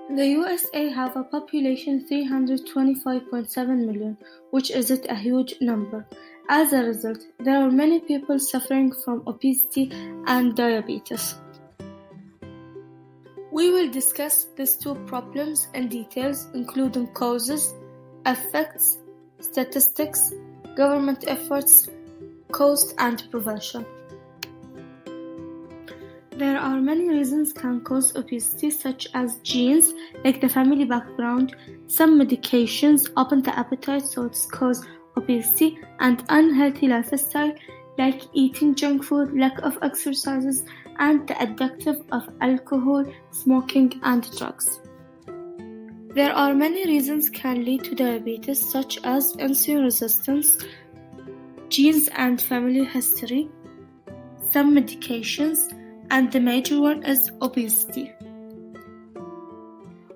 The USA have a population 325.7 million, which isn't a huge number. As a result, there are many people suffering from obesity and diabetes. We will discuss these two problems in details, including causes, effects, statistics, government efforts, cost, and prevention. There are many reasons can cause obesity, such as genes, like the family background, some medications open the appetite so it causes obesity, and unhealthy lifestyle, like eating junk food, lack of exercises, and the addictive of alcohol, smoking, and drugs. There are many reasons can lead to diabetes, such as insulin resistance, genes and family history, some medications, and the major one is obesity.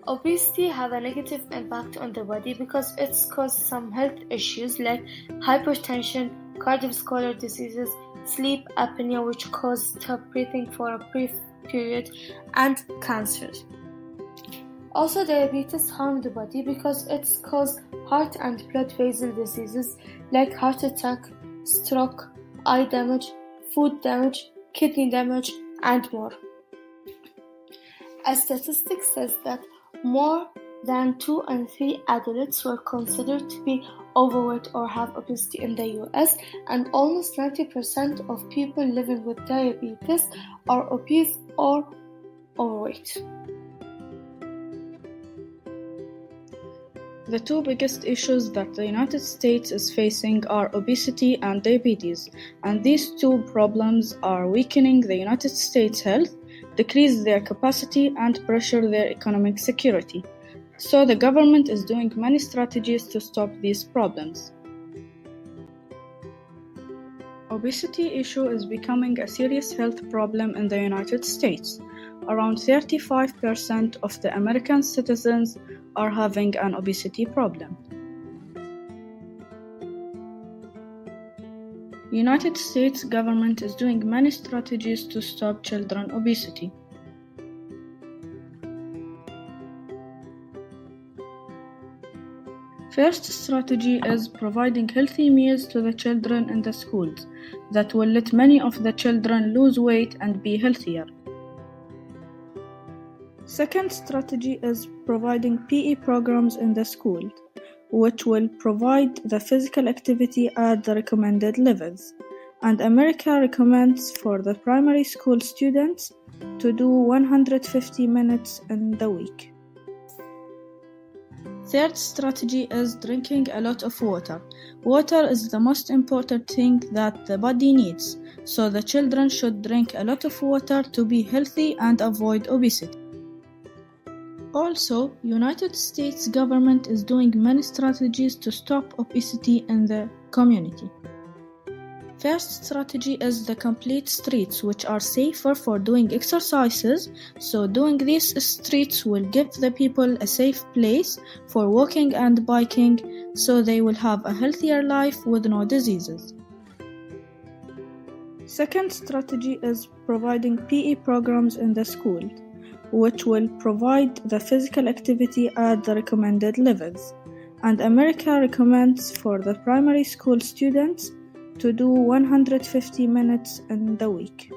Obesity have a negative impact on the body because it's caused some health issues like hypertension, cardiovascular diseases, sleep apnea which causes stop breathing for a brief period, and cancer. Also, diabetes harms the body because it's caused heart and blood vessel diseases like heart attack, stroke, eye damage, foot damage, kidney damage, and more. A statistic says that more than 2 in 3 adults were considered to be overweight or have obesity in the US, and almost 90% of people living with diabetes are obese or overweight. The two biggest issues that the United States is facing are obesity and diabetes, and these two problems are weakening the United States' health, decrease their capacity, and pressure their economic security. So the government is doing many strategies to stop these problems. Obesity issue is becoming a serious health problem in the United States. Around 35% of the American citizens are having an obesity problem. United States government is doing many strategies to stop children obesity. First strategy is providing healthy meals to the children in the schools that will let many of the children lose weight and be healthier. Second strategy is providing PE programs in the school, which will provide the physical activity at the recommended levels. And America recommends for the primary school students to do 150 minutes in the week. Third strategy is drinking a lot of water. Water is the most important thing that the body needs, so the children should drink a lot of water to be healthy and avoid obesity. Also, United States government is doing many strategies to stop obesity in the community. First strategy is the complete streets, which are safer for doing exercises, so doing these streets will give the people a safe place for walking and biking, so they will have a healthier life with no diseases. Second strategy is providing PE programs in the school, which will provide the physical activity at the recommended levels. And America recommends for the primary school students to do 150 minutes in the week.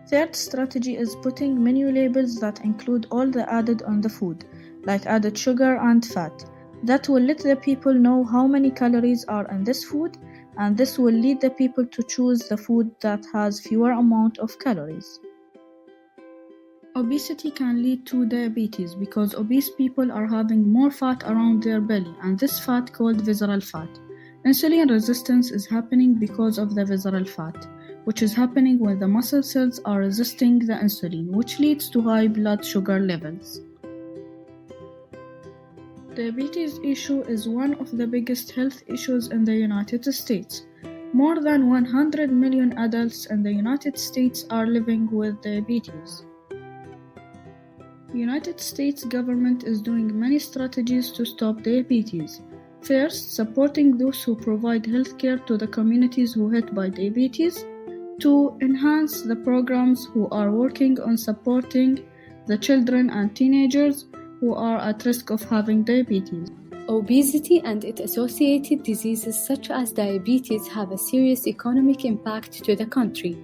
Third strategy is putting menu labels that include all the added on the food, like added sugar and fat. That will let the people know how many calories are in this food, and this will lead the people to choose the food that has fewer amount of calories. Obesity can lead to diabetes because obese people are having more fat around their belly, and this fat called visceral fat. Insulin resistance is happening because of the visceral fat, which is happening when the muscle cells are resisting the insulin, which leads to high blood sugar levels. Diabetes issue is one of the biggest health issues in the United States. More than 100 million adults in the United States are living with diabetes. United States government is doing many strategies to stop diabetes. First, supporting those who provide healthcare to the communities who hit by diabetes. To enhance the programs who are working on supporting the children and teenagers who are at risk of having diabetes. Obesity and its associated diseases such as diabetes have a serious economic impact to the country.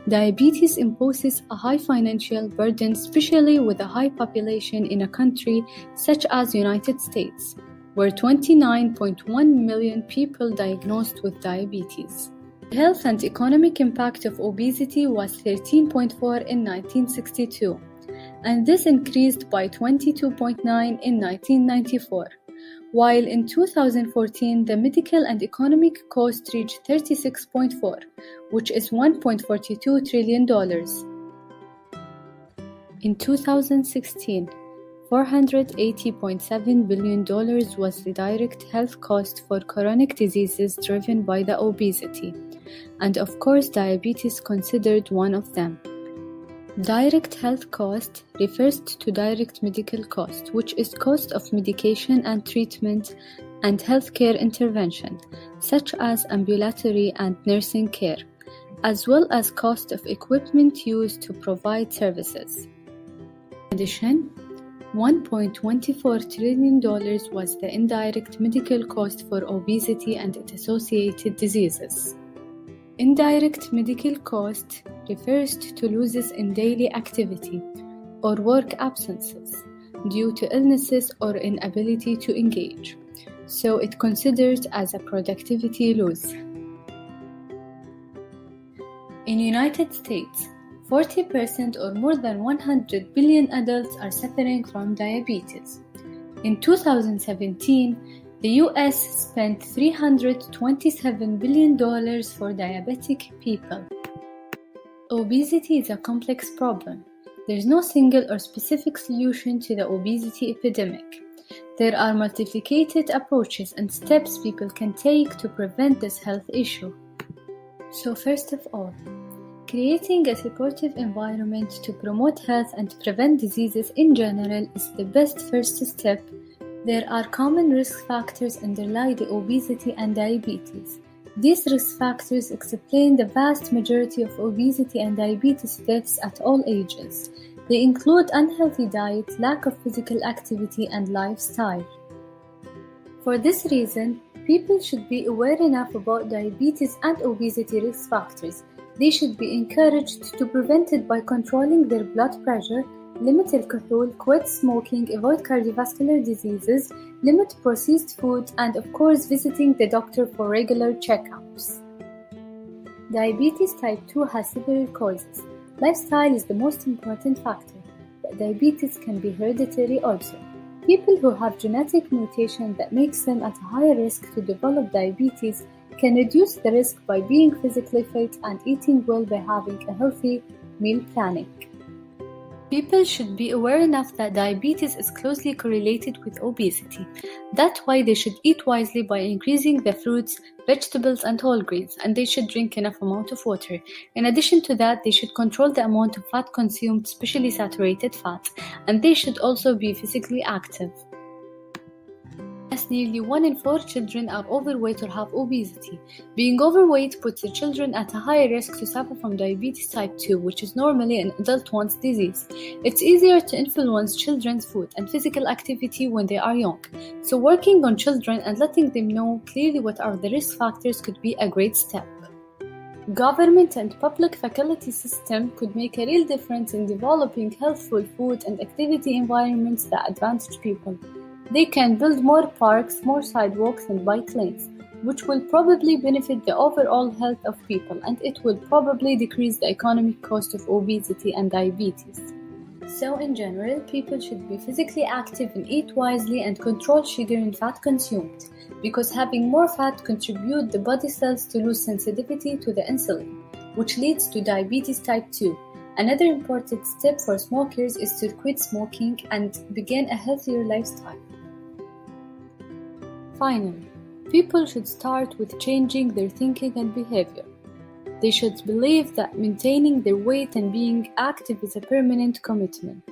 Diabetes imposes a high financial burden, especially with a high population in a country such as the United States, where 29.1 million people diagnosed with diabetes. The health and economic impact of obesity was 13.4 in 1962, and this increased by 22.9 in 1994. While in 2014, the medical and economic cost reached 36.4, which is $1.42 trillion. In 2016, $480.7 billion was the direct health cost for chronic diseases driven by the obesity, and of course diabetes considered one of them. Direct health cost refers to direct medical cost, which is cost of medication and treatment and healthcare intervention, such as ambulatory and nursing care, as well as cost of equipment used to provide services. In addition, $1.24 trillion was the indirect medical cost for obesity and its associated diseases. Indirect medical cost refers to losses in daily activity or work absences due to illnesses or inability to engage, so it considered as a productivity loss. In the United States, 40% or more than 100 billion adults are suffering from diabetes. In 2017, the US spent $327 billion for diabetic people. Obesity is a complex problem. There is no single or specific solution to the obesity epidemic. There are multifaceted approaches and steps people can take to prevent this health issue. So first of all, creating a supportive environment to promote health and prevent diseases in general is the best first step. There are common risk factors underlie the obesity and diabetes. These risk factors explain the vast majority of obesity and diabetes deaths at all ages. They include unhealthy diet, lack of physical activity, and lifestyle. For this reason, people should be aware enough about diabetes and obesity risk factors. They should be encouraged to prevent it by controlling their blood pressure, limit alcohol, quit smoking, avoid cardiovascular diseases, limit processed food, and of course visiting the doctor for regular checkups. Diabetes type 2 has several causes. Lifestyle is the most important factor, but diabetes can be hereditary also. People who have genetic mutation that makes them at a higher risk to develop diabetes can reduce the risk by being physically fit and eating well by having a healthy meal planning. People should be aware enough that diabetes is closely correlated with obesity. That's why they should eat wisely by increasing the fruits, vegetables, and whole grains, and they should drink enough amount of water. In addition to that, they should control the amount of fat consumed, especially saturated fat, and they should also be physically active. As nearly 1 in 4 children are overweight or have obesity. Being overweight puts the children at a higher risk to suffer from diabetes type 2, which is normally an adult one's disease. It's easier to influence children's food and physical activity when they are young, so working on children and letting them know clearly what are the risk factors could be a great step. Government and public faculty system could make a real difference in developing healthful food and activity environments that advantage people. They can build more parks, more sidewalks, and bike lanes, which will probably benefit the overall health of people, and it will probably decrease the economic cost of obesity and diabetes. So in general, people should be physically active and eat wisely and control sugar and fat consumed, because having more fat contributes the body cells to lose sensitivity to the insulin, which leads to diabetes type 2. Another important step for smokers is to quit smoking and begin a healthier lifestyle. Finally, people should start with changing their thinking and behavior. They should believe that maintaining their weight and being active is a permanent commitment.